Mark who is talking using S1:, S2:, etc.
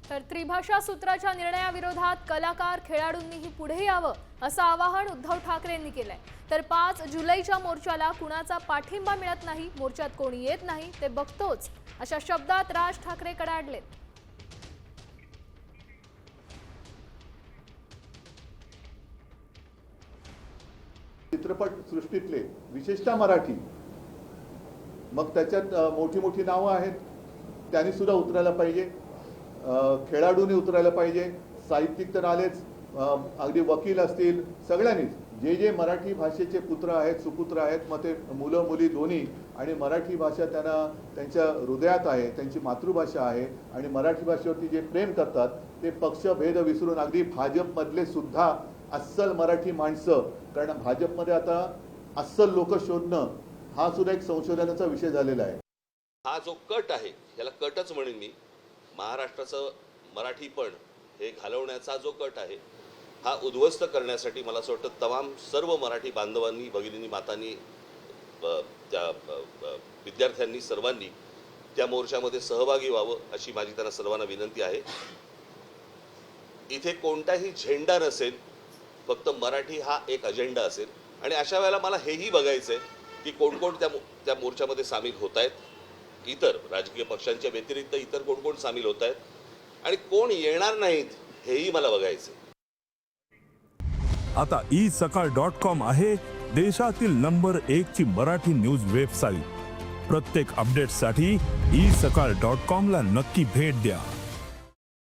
S1: तर त्रिभाषा सूत्राच्या निर्णयाविरोधात कलाकार खेळाडूंनीही पुढे यावं असं आवाहन उद्धव ठाकरेंनी केलंय। तर 5 जुलैच्या मोर्चाला कुणाचा पाठिंबा मिळत नाही, मोर्चात कोणी येत नाही ते बघतोच अशा शब्दात राज ठाकरे कडाडलेत।
S2: चित्रपट सृष्टीतले विशेषतः मराठी, मग त्याच्यात मोठी मोठी नावं आहेत, त्यांनी सुद्धा उतरायला पाहिजे, खेळाडूंनी उतरायला पाहिजे, साहित्यिक तर आलेच, अगदी वकील असतील, सगळ्यांनीच जे जे मराठी भाषेचे पुत्र आहेत, सुपुत्र आहेत, मग ते मुलं मुली दोन्ही, आणि मराठी भाषा त्यांना त्यांच्या हृदयात आहे, त्यांची मातृभाषा आहे आणि मराठी भाषेवरती जे प्रेम करतात ते पक्षभेद विसरून अगदी भाजपमधले सुद्धा अस्सल मराठी माणसं, कारण भाजपमध्ये आता अस्सल लोक शोधणं हा सुद्धा एक संशोधनाचा विषय झालेला आहे।
S3: हा जो कट आहे याला कटच म्हणेन मी, महाराष्ट्राचं मराठीपण हे घालवण्याचा जो कट आहे हा उद्ध्वस्त करण्यासाठी मला असं वाटतं तमाम सर्व मराठी बांधवांनी, भगिनींनी, मातांनी, त्या विद्यार्थ्यांनी, सर्वांनी त्या मोर्चामध्ये सहभागी व्हावं अशी माझी त्यांना सर्वांना विनंती आहे। इथे कोणताही झेंडा नसेल, फक्त मराठी हा एक अजेंडा असेल आणि अशा वेळेला मला हेही बघायचं आहे की कोण कोण त्या मोर्चामध्ये सामील होत आहेत, इतर राजकीय पक्षांच्या व्यतिरिक्त इतर कोण कोण सामील होत आहेत आणि कोण येणार नाहीत हेही मला बघायचं आहे।
S4: आता isakal.com आहे देशातील नंबर 1 ची मराठी न्यूज वेबसाईट। प्रत्येक अपडेटसाठी isakal.com ला नक्की भेट द्या।